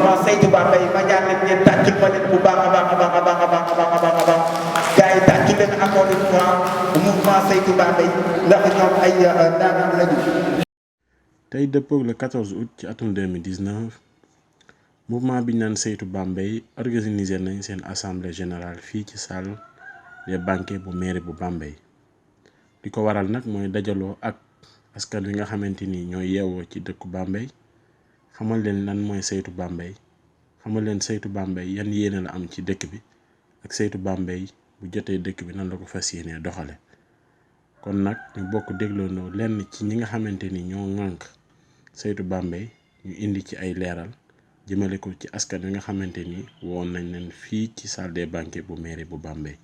waaw saytu Bambey ma ñaan leen ngeen tàccul ma leen bu baax a baax a baax a baax a baax a baax a baax a baax gars yi tàccul leen encore une fois mouvement saytu Bambey ndax ñoom ay daanaan lañu. tey dëppoog le 14 août ci atum 2019 mouvement bi ñu naan saytu Bambey organisé nañ seen assemblée générale fii ci salle des banquets bu mairie bu Bambey li ko waral nag mooy dajaloo ak askan wi nga xamante ni ñooy yeewoo ci dëkku Bambey xamal leen lan mooy saytu Bambey xamal leen saytu Bambey yan yéene la am ci dëkk bi ak saytu Bambey bu jotee dëkk bi nan la ko fas yéenee doxale kon nag ñu bokk dégloondoo lenn ci ñi nga xamante ni ñoo ŋànk saytu Bambey ñu indi ci ay leeral jëmale ko ci askan wi nga xamante ni woon nañ leen fii ci salle des banquets bu mairie bu Bambey.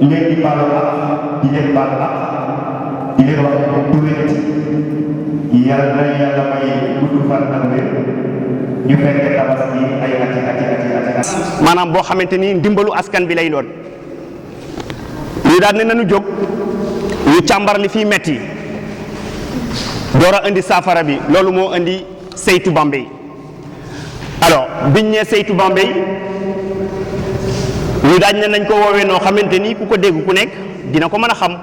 leen di baalu ak di leen baal ak di leen wax bu wér yàlla na yàlla may gudd fan ak wér ñu fekkee tabaski ay ati. maanaam boo xamante ni ndimbalu askan bi lay doon ñu daal ne nañu jóg ñu càmbar li fiy metti door a indi saafara bi loolu moo indi saytu Bambey alors biñ ne saytu Bambey ñu daaj ne nañ ko woowee noo xamante ni ku ko dégg ku nekk dina ko mën a xam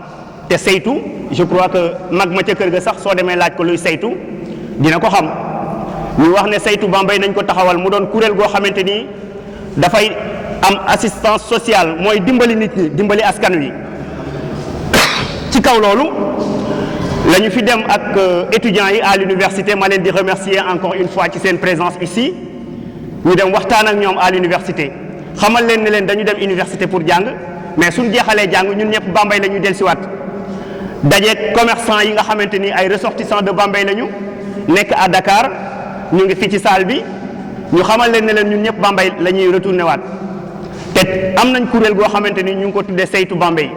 te saytu je crois que mag ma ca kër ga sax soo demee laaj ko luy saytu dina ko xam ñu wax ne saytu Bambey nañ ko taxawal mu doon kuréel goo xamante ni dafay am assistance sociale mooy dimbali nit ñi dimbali askan wi ci kaw loolu la ñu fi dem ak étudiants yi à l'université ma leen di remercier encore une fois ci seen présence ici ñu dem waxtaan ak ñoom à l'université xamal leen ne leen dañu dem université pour jàng mais suñ jeexalee jàng ñun ñëpp Bambey la ñu dellusiwaat dajeeg commerçant yi nga xamante ni ay ressortissants de Bambey lañu nekk à Dakar ñu ngi fii ci salle bi ñu xamal leen ne leen ñun ñëpp Bambey la ñuy retourné waat te am nañ kuréel goo xamante ni ñu ngi ko tuddee saytu Bambey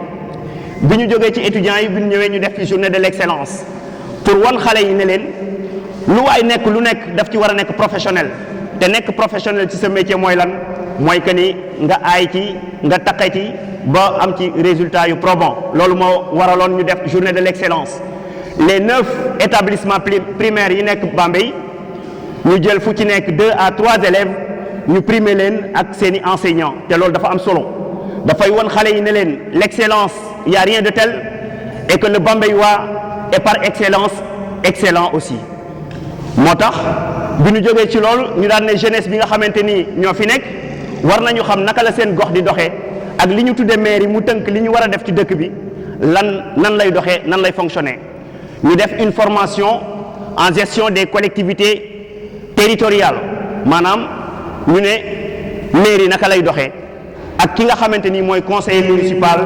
bi ñu jógee ci étudiants yi bi ñu ñëwee ñu def ci journée de l'excellence pour wan xale yi ne leen lu waay nekk lu nekk daf ci war a nekk professionnel te nekk professionnel ci sa métier mooy lan mooy que ni nga aay ci nga taqe ci ba am ci résultat yu probant loolu moo waraloon ñu def journée de l'excellence les 9 établissements primaires yi nekk Bambey ñu jël fu ci nekk 2 à 3 élèves ñu primer leen ak seeni enseignants te loolu dafa am solo dafay won xale yi ne leen l'excellence il y a rien de tel et que le Bambeyois est par excellence excellent aussi moo tax bi ñu jógee ci loolu ñu daan ne jeunesse bi nga xamante ni ñoo fi nekk war nañu xam naka la seen gox di doxee ak li ñu tuddee mairie mu tënk li ñu war a def ci dëkk bi nan lay doxee nan lay fonctionner ñu def une formation en gestion des collectivités territoriales maanaam ñu ne mairie naka lay doxee ak ki nga xamante ni mooy conseiller municipal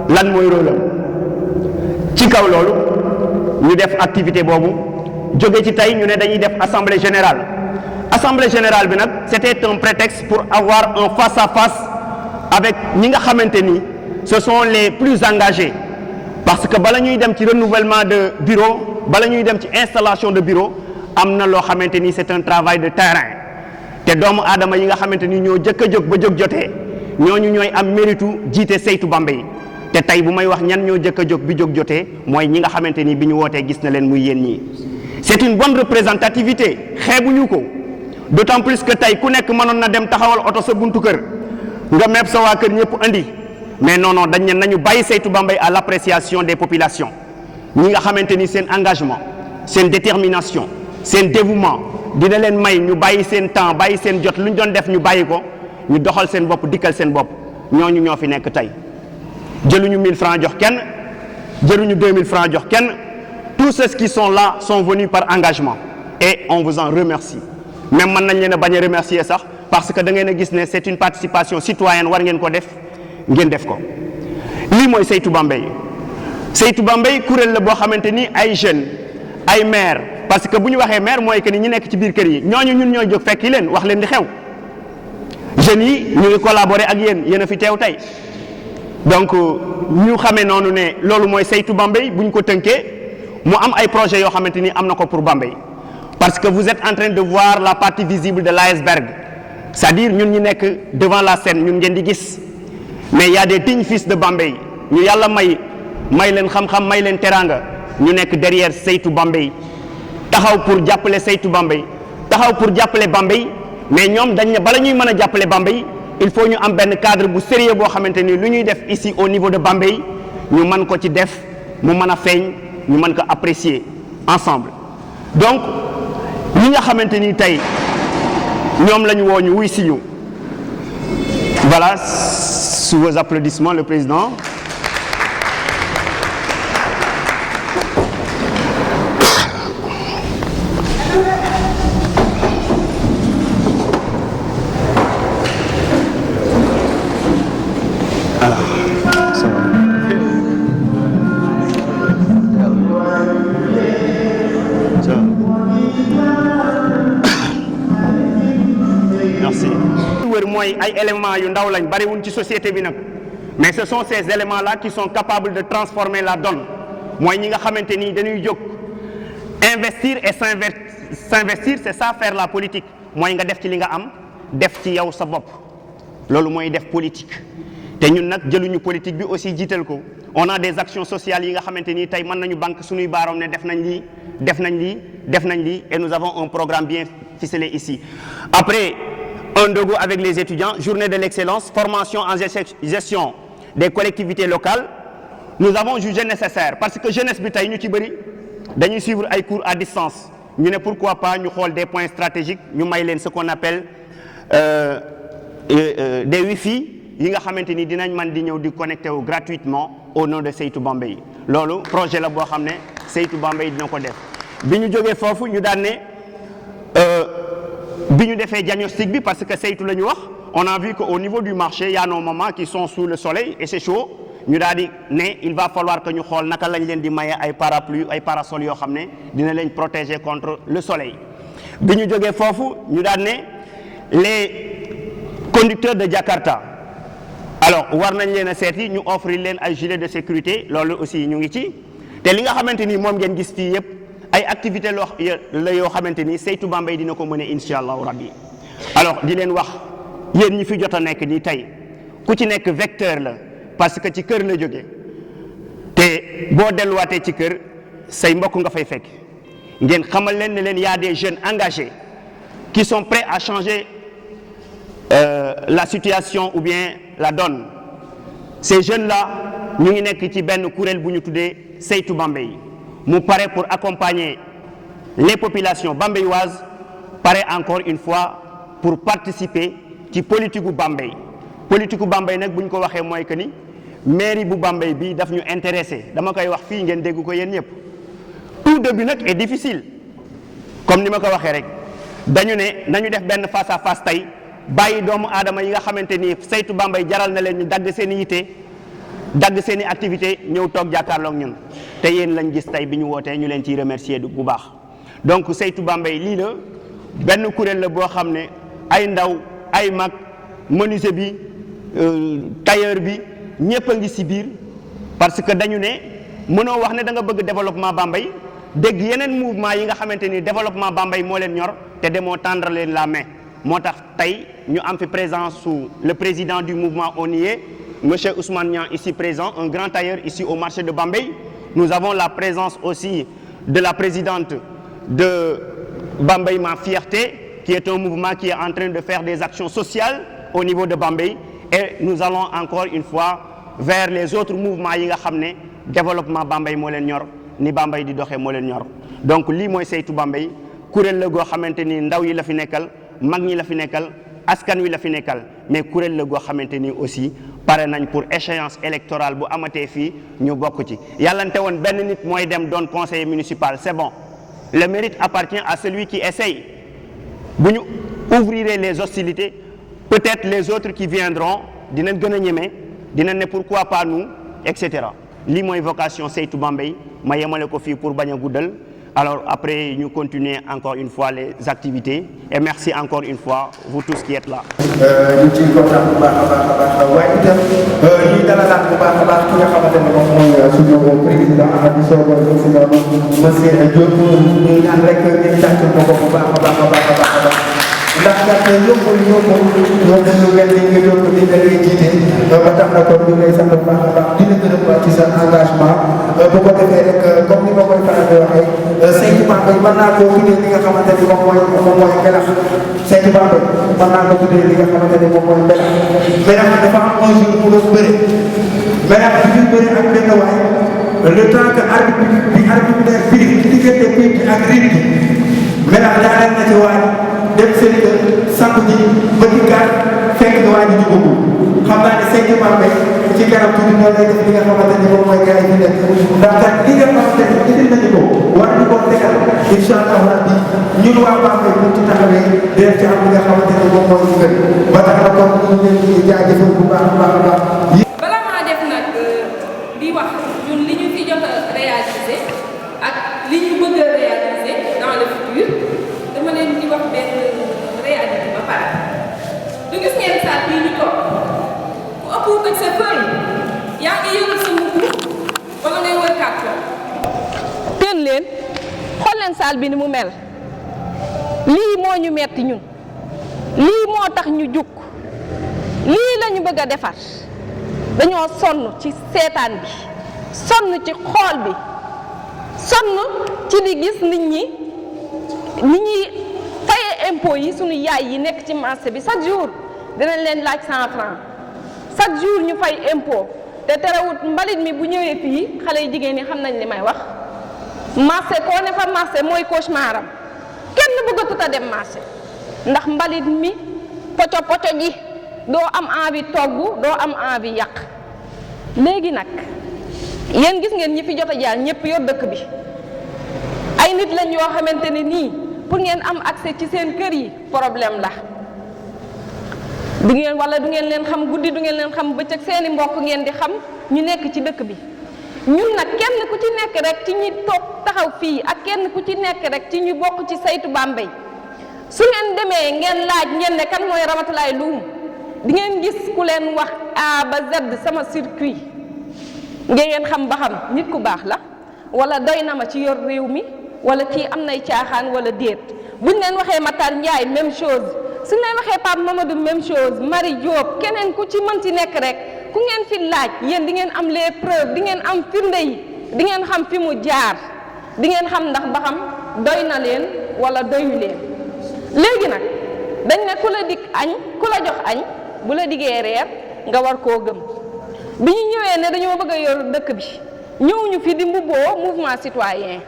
lan mooy rôle am ci kaw loolu ñu def activité boobu jóge ci tey ñu ne dañuy def assemblée générale bi nag c'était un prétexte pour avoir un face à face avec ñi nga xamante ni ce sont les plus engagés parce que bala ñuy dem ci renouvellement de bureau bala ñuy dem ci installation de bureau am na loo xamante ni c'est un travail de terrain te doomu aadama yi nga xamante ni ñoo jëkk a jóg ba jóg jotee ñooñu ñooy am méritu jiite saytu Bambey te tey bu may wax ñan ñoo jëkk a jóg bi jóg jotee mooy ñi nga xamante ni bi ñu wootee gis na leen muy yéen ñii c'est une bonne représentativité xeebuñu ko d'autant plus que tey ku nekk mënoon na dem taxawal oto sa buntu kër nga meeb sa waa kër ñëpp andi mais non dañ ne nañu bàyyi saytu Bambey à l'appréciation des populations ñi nga xamante ni seen engagement seen détermination seen dévouement dina leen may ñu bàyyi seen temps bàyyi seen jot lu ñu doon def ñu bàyyi ko ñu doxal seen bopp dikkal seen bopp ñooñu ñoo fi nekk tey jëluñu 1000 francs jox kenn jëluñu 2000 francs jox kenn tous ceux qui sont là sont venus par engagement et on vous en remercie même mën nañ leen a bañ a remercier sax parce que da ngeen a gis ne c'est une participation citoyenne war ngeen ko def ngeen def ko lii mooy saytu Bambey kuréel la boo xamante ni ay jeunes ay maires parce que bu ñu waxee maire mooy que ni ñi nekk ci biir kër yi ñooñu ñun ñooy jóg fekki leen wax leen di xew jeunes yi ñu ngi collaborer ak yéen a fi teew tey donc ñu xamee noonu ne loolu mooy saytu Bambey bu ñu ko tënkee mu am ay projets yoo xamante ni am na ko pour Bambey parce que vous êtes en train de voir la partie visible de l'iceberg c'est-à-dire ñun ñi nekk devant la scène ñun ngeen di gis mais il y a des dignes fils de Bambey ñu yàlla may leen xam-xam may leen teraanga ñu nekk derrière saytu Bambey taxaw pour jàppale saytu Bambey taxaw pour jàppale Bambey mais ñoom dañ ne bala ñuy mën a jàppale Bambey il faut ñu am benn cadre bu sérieux boo xamante ni lu ñuy def ici au niveau de Bambey ñu mën ko ci def mu mën a feeñ ñu mën ko apprécier ensemble. donc ñi nga xamante ni tey ñoom la ñu woo ñu wuy si ñu voilà sous vos applaudissements le président. mooy ay éléments yu ndaw lañ bariwuñ ci société bi nag mais ce sont ces éléments là qui sont capables de transformer la donne mooy ñi nga xamante ni dañuy jóg investir et s'investir c'est ça faire la politique mooy nga def ci li nga am def ci yow sa bopp loolu mooy def politique te ñun nag jëluñu politique bi aussi jiital ko on a des actions sociales yi nga xamante ni tey mën nañu banque suñuy baaroom ne def nañ lii def nañ lii def nañ lii et nous avons un programme bien ficelé ici. Après un dogu avec les étudiants, journée de l'excellence, formation en gestion des collectivités locales, nous avons jugé nécessaire parce que jeunesse bi tey ñu ci bëri dañuy suivre ay cours à distance ñu ne pourquoi pas ñu xool des points stratégiques ñu may leen ce qu'on appelle des wifi yi nga xamante ni dinañ mën di ñëw di connecté wu gratuitement au nom de Seytou Bambey loolu projet la boo xam ne Seytou Bambey dina ko def bi ñu jógee foofu ñu daan ne bi ñu defee diagnostic bi parce que Seytou la ñu wax on a vu que au niveau du marché y a nos mamans qui sont sous le soleil et c'est chaud ñu daal di ne il va falloir que ñu xool naka lañ leen di maye ay parapluie ay parasol yoo xam ne dina leen protéger contre le soleil bi ñu jógee foofu ñu daan ne les conducteurs de Jakarta alors war nañ leen a seeti ñu offrir leen ay gilet de sécurité loolu aussi ñu ngi ci te li nga xamante ni moom ngeen gis fii yëpp ay activités la yoo xamante ni Seytou Bambey dina ko mën a incha allahu rabbi alors di leen wax yéen ñi fi jot a nekk nii tey ku ci nekk vecteur la parce que ci kër la jóge te boo delluwaatee ci kër say mbokk nga fay fekk ngeen xamal leen ne leen y a des jeunes engagés qui sont prêts à changer la situation ou bien la donne ces jeunes là ñu ngi nekk ci benn kuréel bu ñu tuddee Seytou Bambey mu pare pour accompagner les populations bambéyoises pare encore une fois pour participer ci politique gu Bambey politique gu Bambey nag bu ñu ko waxee mooy que ni mairie bu Bambey bi daf ñu intéressé dama koy wax fii ngeen dégg ko yéen ñëpp tout début nag est difficile comme ni ma ko waxee rek dañu ne nañu def benn face à face tey bàyyi doomu aadama yi nga xamante ni Seytou Bambey jaral na leen ñu dagg seen i yitte dagg seen i activité ñëw toog jàkkaarloog ñun te yéen lañ gis tey bi ñu wootee ñu leen ciy remercier bu baax donc Seytou Bambey lii la benn kuréel la boo xam ne ay ndaw ay mag menuisier bi tailleur bi ñëpp a ngi si biir parce que dañu ne mënoo wax ne da nga bëgg développement Bambey dégg yeneen mouvement yi nga xamante ni développement Bambey moo leen ñor te demoo tendre leen la main moo tax tey ñu am fi présence sous le président du mouvement ONIE monsieur Ousmane Niang ici présent un grand tailleur ici au marché de Bambey nous avons la présence aussi de la présidente de Bambey Ma Fierté qui est un mouvement qui est en train de faire des actions sociales au niveau de Bambey et nous allons encore une fois vers les autres mouvements yi nga xam ne développement Bambey moo leen ñor ni Bambey di doxee moo leen ñor donc lii mooy Seytou Bambey kuréel la goo xamante ni ndaw yi la fi nekkal mag ñi la fi nekkal askan wi la fi nekkal mais kuréel la goo xamante ni aussi pare nañ pour échéance électorale bu amatee fii ñu bokk ci yàllante woon benn nit mooy dem doon conseiller municipal c'est bon le mérite appartient à celui qui essaye bu ñu ouvrirez les hostilités peut-être les autres qui viendront dinañ gën a ñeme dinañ ne pourquoi pas nous et cetera lii mooy vocation Seytou Bambey ma yemale ko fii pour bañ a guddal alors après ñu continuer encore une fois les activités et merci encore une fois vous tous qui êtes là. ñu ciy kontaan bu baax a baax a baax waaye itam ñuy dalalaat bu baax a baax ki nga xamante ne moom mooy suñu président Amadou Sow monsieur Diop ñu ñaan rek ngeen tàcc ko bu baax a baax a baax a baax a baax ndax kat yombul ñoom dañu mel ni nga doon di nga lay jiite ba tax na kon ñu lay sant bu baax a baax di la gërëm ci sa engagement bu ko defee rek comme ni ma koy faral di waxee Seytou Bambey mën naa koo tuddee li nga xamante ni moom mooy melax saytu Bambey mën naa ko tuddee li nga xamante ni moom mooy melax melax dafa am un jour mu doon bëre melax bi ñu bëre ak benn waay le temps que arbitre bi firi ci diggante pied bi ak riir bi melax daaneel na ci waay dem seen kër sant ji ba dikkaat fekk nga waay ji jubagul xam naa ne saytu Bambey ci kanam tuuti noonu lay def li nga xamante ni moom mooy gars yi fi nekk ndax kat li nga xamante ni indil nañu ko war ñu ko tegal incha allah rabbi ñun waa Bambey bu ci taxawee dinañ ci am li nga xamante ni moom mooy ñu gën ba tax na kon ñu ngi leen di jaajëfal bu baax a baax a baax. bala maa def nag di wax ñun li ñu fi jot a réaliser ak li ñu bëgg a réaliser dans le futur dama leen di wax benn réalité ba pare du gis ngeen saal bii ñu toog ku ëpp ak sa feuille yaa ngi yëngal sa mbubb wala ngay wër carton. teen leen xool leen saal bi ni mu mel lii moo ñu metti ñun lii moo tax ñu jug lii lañu bëgg a defar dañoo sonn ci seetaan bi sonn ci xool bi sonn ci di gis nit ñi fayee impôt yi sunu yaay yi nekk ci marché bi chaque jour dinañ leen laaj 100 francs chaque jour ñu fay impôt te terewut mbalit mi bu ñëwee fii xale yu jigéen ñi xam nañ li may wax marché koo ne fa marché mooy cauchemaram kenn bëggatut a dem marché ndax mbalit mi poco poco ji doo am envie togg doo am envie yàq léegi nag yéen gis ngeen ñi fi jot a jaar ñëpp yor dëkk bi ay nit lañ yoo xamante ne nii pour ngeen am accès ci seen kër yi problème la du ngeen wala du ngeen leen xam guddi du ngeen leen xam bëccëg seeni mbokk ngeen di xam ñu nekk ci dëkk bi ñun nag kenn ku ci nekk rek ci ñi toog taxaw fii ak kenn ku ci nekk rek ci ñu bokk ci saytu Bambey su ngeen demee ngeen laaj ngeen ne kan mooy Ramatoulaye Loum di ngeen gis ku leen wax A ba Z sama circuit ngeen xam ba xam nit ku baax la wala doy na ma ci yor réew mi wala kii am nay caaxaan wala déet buñ leen waxee Matar Ndiaye même chose suñ leen waxee Pape Mamadou même chose Marie Diop keneen ku ci mënti nekk rek ku ngeen fi laaj yéen di ngeen am les preuves di ngeen am firnde yi di ngeen xam fi mu jaar di ngeen xam ndax ba xam doy na leen wala doyu leen léegi nag dañ ne ku la dig añ ku la jox añ bu la diggee reer nga war koo gëm bi ñu ñëwee ne dañoo bëgg a yor dëkk bi ñëwuñu fi di mbubboo mouvement citoyen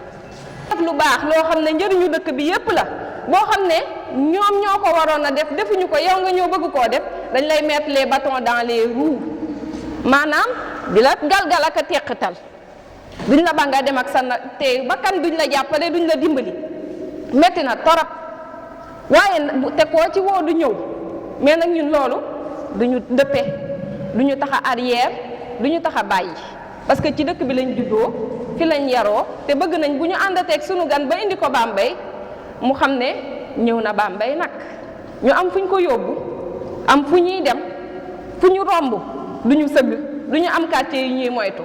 def lu baax loo xam ne njëriñu dëkk bi yépp la boo xam ne ñoom ñoo ko waroon a def defuñu ko yow nga ñëw bëgg koo def dañ lay mettre les bâtons dans les roues maanaam di la galgal ak a teqatal duñ la ba nga dem ak sa te ba kan duñ la jàppale duñ la dimbali metti na torop waaye te koo ci woo du ñëw mais nag ñun loolu duñu dëppe duñu tax a arrière duñu tax a bàyyi parce que ci dëkk bi lañ juddoo fi lañ yaroo te bëgg nañ bu ñu àndateeg sunu gan ba indi ko Bambey mu xam ne ñëw na Bambey nag ñu am fu ñu ko yóbbu am fu ñuy dem fu ñu romb duñu sëgg duñu am quartier yu ñuy moytu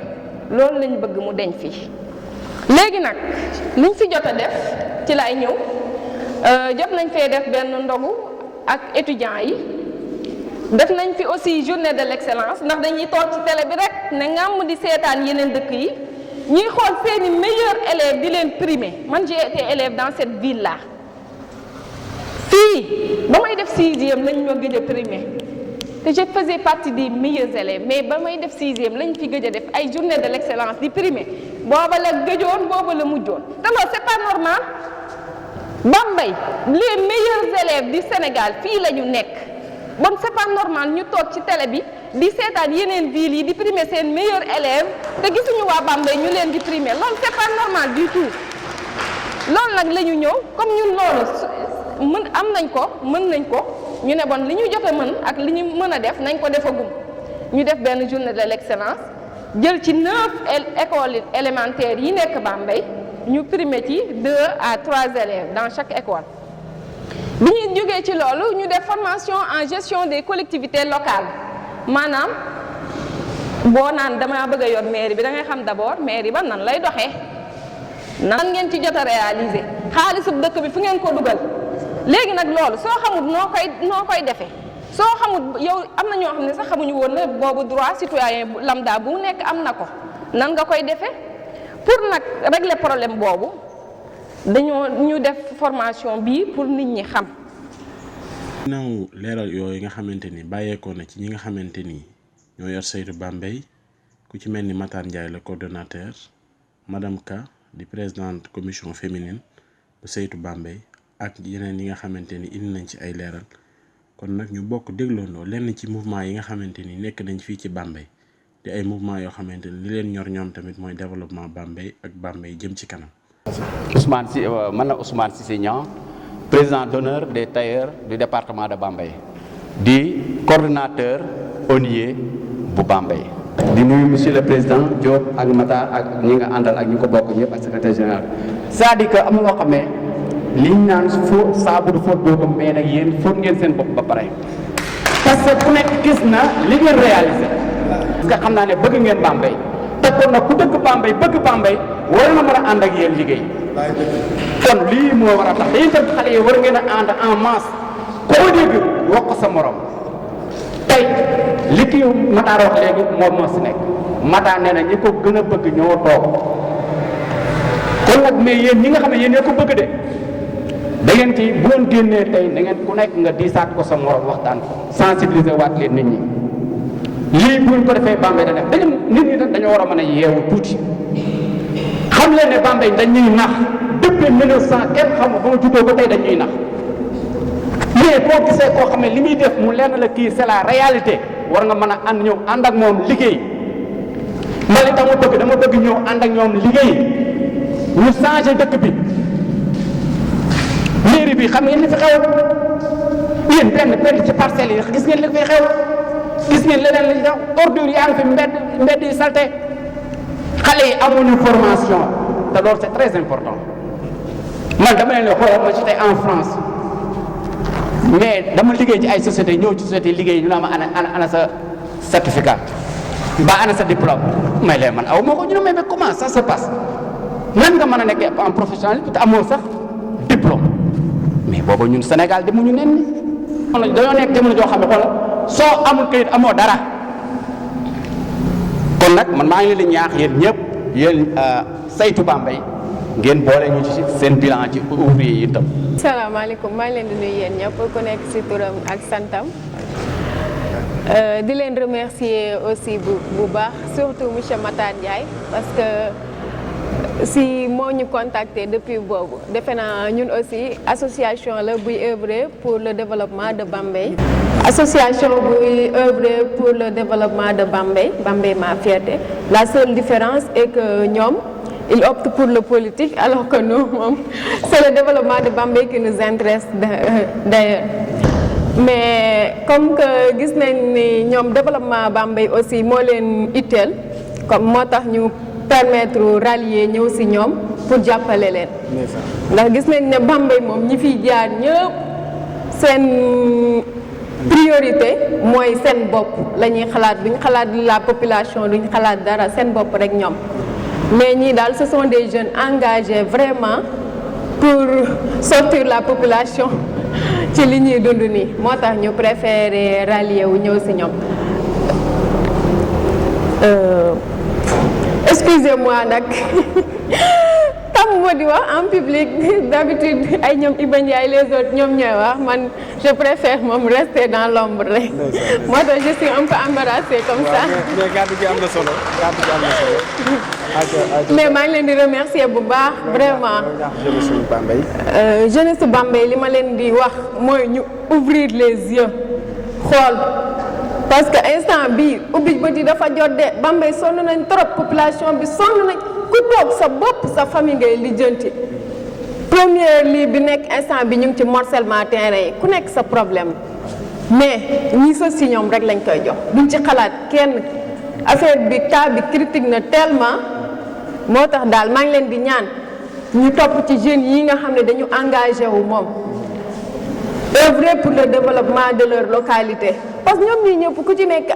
loolu lañ bëgg mu deñ fii léegi nag liñ fi jot a def ci lay ñëw jot nañ fee def benn ndogu ak étudiants yi def nañ fi aussi journée de l'excellence ndax dañuy toog ci télé bi rek ne ngàmm di seetaan yeneen dëkk yi ñuy xool seeni meilleurs élèves di leen primer man j'ai été élève dans cette ville là fii ba may def 6e lañ ma gëj a primer te je faisais partie des meilleurs élèves mais ba may def 6e lañ fi gëj a def ay journée de l'excellence di primer booba la gëjoon booba la mujjoon te loolu c'est pas normal Bambey les meilleurs élèves du Sénégal fii la ñu nekk bon c'est pas normal ñu toog ci télé bi di seetaan yeneen villes yi di primer seen meilleurs élèves te gisuñu waa Bambey ñu leen di primer loolu c'est pas normal du tout loolu nag la ñu ñëw comme ñun loolu am nañ ko mën nañ ko ñu ne bon li ñu jot a mën ak li ñu mën a def nañ ko defagum ñu def benn journée de l'excellence jël ci 9 écoles élémentaires yi nekk Bambey ñu primer ci 2 à 3 élèves dans chaque école bi ñuy jógee ci loolu ñu def formation en gestion des collectivités locales maanaam boo naan dama bëgg a yor mairie bi da ngay xam d'abord mairie ba nan lay doxee nan ngeen ci jot a réaliser xaalisub dëkk bi fu ngeen ko dugal léegi nag loolu soo xamul noo koy defee soo xamul yow am na ñoo xam ne sax xamuñu woon ne boobu droit citoyen lambda bu nekk am na ko nan nga koy defee pour nag régler problème boobu ñu def formation bi pour nit ñi xam. ginnaaw leeral yooyu nga xamante ni bàyyeekoo na ci ñi nga xamante ni ñoo yor saytu Bambey ku ci mel ni Matar Ndiaye le coordonnateur madame Ka di présidente commission féminine bu saytu Bambey ak yeneen yi nga xamante ni indi nañ ci ay leeral kon nag ñu bokk dégloondoo lenn ci mouvement yi nga xamante ni nekk nañ fii ci Bambey di ay mouvement yoo xamante ni li leen ñor ñoom tamit mooy développement Bambey ak Bambey jëm ci kanam. man la Ousmane Cissé Niang, président d'honneur des tailleurs du département de Bambey di coordonnateur ONIE bu Bambey. di nuyu monsieur le président Diop ak Matar ak ñi nga àndal ak ñi ko bokk ñëpp ak secrétaire général. c'est-à-dire que am na loo xam ne liñ naan fóot saabu du fóot doo ko mais nag yéen fóot ngeen seen bopp ba pare. parce que ku nekk gis na li ngeen réalisé. parce que xam naa ne bëgg ngeen Bambey te kon nag ku dëkk Bambey bëgg Bambey war na mën a ànd ak yéen liggéey. kon lii moo war a tax dañuy def xale yi war ngeen a ànd en masse koo dégg wax ko sa morom tey li kii Matar wax léegi moom moo si nekk Matar nee na ñi ko gën a bëgg ñoo toog kon nag mais yéen ñi nga xam ne yéen ñoo ko bëgg de da ngeen ci bu ngeen génnee tey da ngeen ku nekk nga diisaat ko sa morom waxtaan ko sensibiliser waat leen nit ñi lii buñ ko defee Bambey da def dañu nit ñi dañoo war a mën a yeewu tuuti xam leen ne Bambey dañuy nax depuis 1900 kenn xam ba ma juddoo ba tey dañuy nax mais boo gisee koo xam ne li muy def mu lenn la kii c'est la réalité war nga mën a ànd ñëw ànd ak moom liggéey man li tax ma bëgg dama bëgg ñëw ànd ak ñoom liggéey ñu changé dëkk bi mairie bi xam ngeen li fi xew yéen benn ci parcelles yi gis ngeen li fi xew gis ngeen leneen li xew ordure yaa ngi fi mbedd yi salté xale yi amuñu formation te loolu c'est très important man dama leen ne xoolal ma j'étais en France mais dama liggéey ci ay société ñëw ci société liggéey ñu ne ma ana sa certificat ba ana sa diplôme may leen man aw moo ko ñu ne mais comment ça se passe nan nga mën a nekk en professionnel te amoo sax diplôme mais booba ñun Sénégal demuñu nen ni dañoo nekk jamono joo xam ne xoolal soo amul kayit amoo dara kon nag man maa ngi leen di ñaax yéen ñëpp yéen saytu Bambey ngeen boole ñu ci seen bilan ci ouvrier yi itam. salaamaaleykum maa ngi leen di nuyu yéen ñëpp ku nekk ci turam ak santam di leen remercier aussi bu baax surtout monsieur Matar Ndiaye parce que si moo ñu contacté depuis boobu defe naa ñun aussi association la buy œuvrer pour le développement de Bambey. association buy œuvrer pour le développement de Bambey Bambey ma fierté la seule différence est que ñoom ils optent pour le politique alors que nous moom c'est le développement de Bambey qui nous intéresse d'ailleurs mais comme que gis nañ ni ñoom développement Bambey aussi moo leen itteel comme moo tax ñu permettre rallier ñëw ci ñoom pour jàppale leen ndax gis nañ ne Bambey moom ñi fiy jaar ñëpp seen priorité mooy seen bopp la ñuy xalaat duñ xalaat la population duñ xalaat dara seen bopp rek ñoom mais ñii daal ce sont des jeunes engagés vraiment pour sortir la population ci li ñuy dund nii moo tax ñu préféré rallier wu ñëw ci ñoom excusez-moi nag tàmm di wax en public d'habitude ay ñoom Iba Ndiaye les autres ñoom ñooy wax man je préfère moom rester dans l'ombre rek moo tax je suis un peu embarrassée comme ça mais gàddu gi am na solo mais maa ngi leen di remercier bu baax vraiment jeunesse Bambey li ma leen di wax mooy ñu ouvrir les yeux xool parce que instant bii ubbi bët yi dafa jot de Bambey sonn nañ trop population bi sonn nañ ku toog sa bopp sa famille ngay lijjanti première lii bi nekk instant bi ñu ngi ci morcellement terrain yi ku nekk sa problème mais ñi sa si ñoom rek lañ koy jox duñ ci xalaat kenn affaire bi cas bi critique na tellement moo tax daal maa ngi leen di ñaan ñu topp ci jeunes yi nga xam ne dañu engagé wu moom œuvrer pour le développement de leur localité parce que ñoom ñii ñëpp ku ci nekk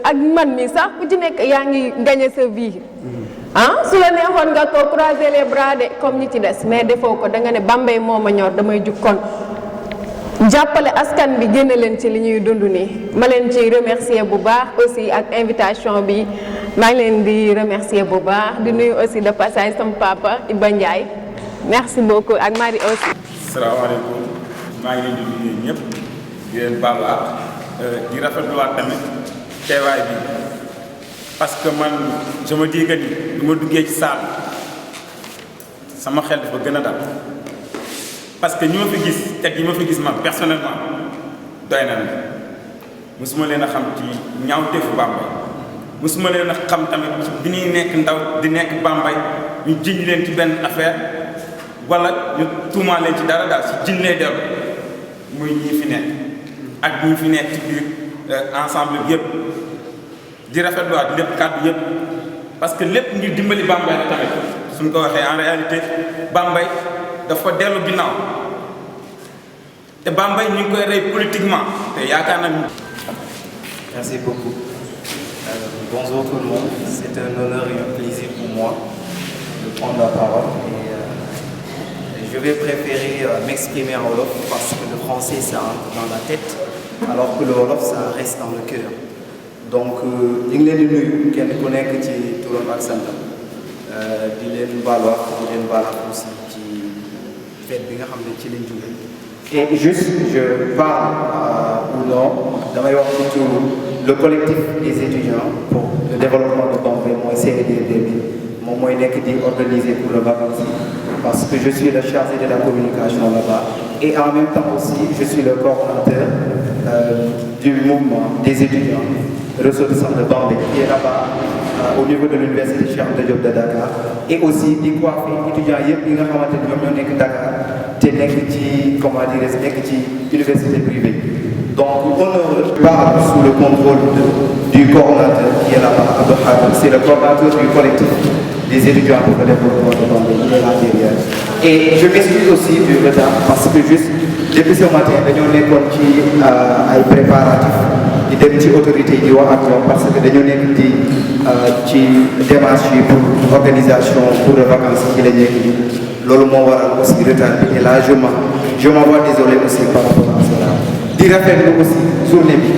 ak man mi sax ku ci nekk yaa ngi gagner sa vie su la neexoon nga toog croiser les bras de comme ñi ci des mais defoo ko da nga ne Bambey moo ma ñor damay jug kon jàppale askan bi génne leen ci li ñuy dund nii ma leen ci remercier bu baax aussi ak invitation bi maa ngi leen di remercier bu baax di nuyu aussi de passage sama papa Iba Ndiaye merci beaucoup ak Marie aussi. salaamaaleykum maa ngi leen di nuyu ñëpp di leen baalu àq di rafetluwaat tamit teewaay bi parce que man je me dis que ni du ma duggee ci salle sama xel dafa gën a dal parce que ñi ma fi gis teg yi ma fi gis man personnellement doy na la mosuma leen a xam ci ñaawteefu Bambey mosuma leen a xam tamit bi ñuy nekk ndaw di nekk Bambey ñu jiñ leen ci benn affaire wala ñu tuumaa leen ci dara daal si jiñ lay dellu muy ñii fi nekk ak ñii fi nekk ci biir ensemble bi yëpp di rafetluwaat lépp kàddu yëpp parce que lépp ngir dimbali Bambey la tamit suñ ko waxee en réalité Bambey dafa dellu ginnaaw te Bambey ñu ngi koy rey politiquement te yaakaar nañ. Merci beaucoup. Bonjour tout le monde. C'est un honneur et un plaisir pour moi de prendre la parole. Et je vais préférer m'exprimer en wolof parce que le français ça entre dans la tête alors que le wolof ça reste dans le cœur. Donc ñu ngi leen di nuyu kenn ku nekk ci turam ak santam di leen baal wax di leen baal aussi ci fête bi nga xam ne ci lañ jóge. Et juste je parle ou non damay wax surtout le collectif des étudiants pour le développement de Bambey mooy CEDD bi moom mooy nekk di organiser pour le vacances parce que je suis le chargé de la communication là-bas et en même temps aussi je suis le coordonnateur du mouvement des étudiants ressortissants de Bambey qui est là-bas au niveau de l'université Cheikh Anta Diop de Dakar et aussi di coiffer étudiants yëpp yi nga xamante ni ñoom ñoo nekk Dakar te nekk ci comment dire nekk ci université privée donc on parle sous le contrôle du coordonnateur qui est là-bas Abdou Khadre c'est le coordonnateur du collectif des étudiants pour le développement de Bambey il est là derrière et je m'excuse aussi du retard parce que juste depuis ce matin dañoo nekkoon ci ay préparatifs di dem ci autorités yi di wax ak ñoom parce que dañoo nekk ci démarche yi pour organisation pour les vacances yi la nekk loolu moo waral aussi retard bi et là je m'envoie désolé aussi par rapport à cela di rafetlu aussi journée bi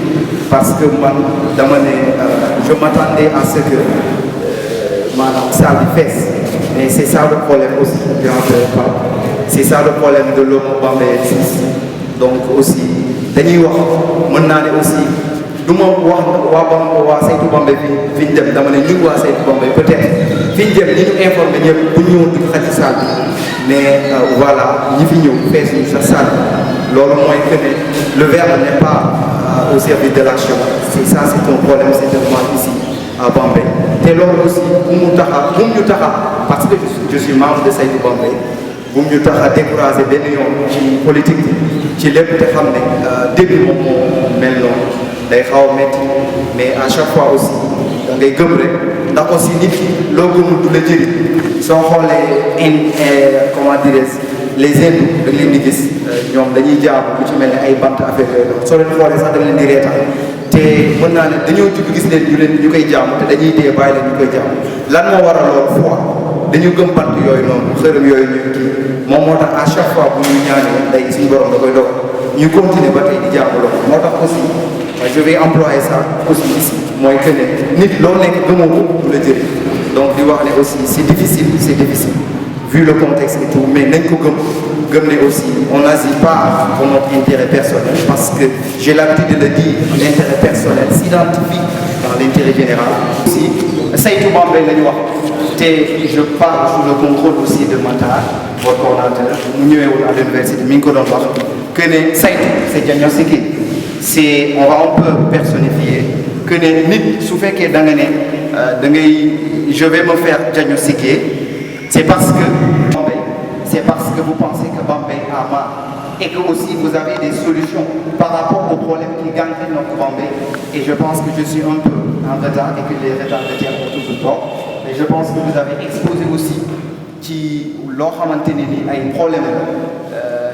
parce que man dama ne je m'attendais à ce que maanaam salle bi fees mais c'est ça le problème aussi grand frère c'est ça le problème de l'homme Bambey 6 donc aussi dañuy wax mën naa ne aussi du ma wax waa saytu Bambey fi ñu dem dama ne ñu waa saytu Bambey peut-être fi ñu dem ñi ñu informé ñëpp bu ñu ñëwoon duñu xaj ci salle bi mais voilà ñi fi ñëw fees ñu sa salle loolu mooy que ne le verbe n'est pas au service de l'action c'est ça c'est un problème certainement ici à Bambey te loolu aussi bu mu ñu taxa parce que je suis membre de saytu Bambey bu mu ñu taxa découragé benn yoon ci politique bi ci lépp te xam ne début moom moo mel noonu day xaw a métti mais à chaque fois aussi da ngay gëm rek ndax aussi nit ki loo gëmul du la jëriñ soo xoolee comment dirais-je les hindous da leen di gis ñoom dañuy jaamu lu ci mel ne ay bant affaire yooyu noonu soo leen xoolee sax da leen di reetaan te mën naa ne dañoo jug gis leen ñu koy jaamu te dañuy dee bàyyi leen ñu koy jaamu lan moo waral loolu foi dañu gëm bant yooyu noonu xërëm yooyu ñuy kii moom moo tax à chaque fois bu ñu ñaanee day suñu borom da koy dogal ñu continuer ba tey di jaamu loolu moo tax aussi je vais employer ça aussi ici mooy que ne nit loo nekk gëmoo ko du la jëriñ donc di wax ne aussi c'est difficile vu le contexte et tout mais nañ ko gëm ne aussi on n'agit pas pour notre intérêt personnel parce que j'ai l'habitude de le dire l'intérêt personnel s'identifie dans l'intérêt général aussi saytu Bambey la ñu wax te je parle sous le contrôle aussi de Matar votre coordonnateur mu ñëwee woon à l'université mi ngi ko doon wax que ne saytu c'est diagnostiqué c'est on va un peu personnifier que ne nit su fekkee da nga ne da ngay je vais me faire diagnostiquer c'est parce que vous pensez que Bambey a mal et que aussi vous avez des solutions par rapport aux problèmes qui gangrènent notre Bambey et je pense que je suis un peu en retard et que les retardataires ont toujours tort mais je pense que vous avez exposé aussi ci loo xamante ne ni ay problèmes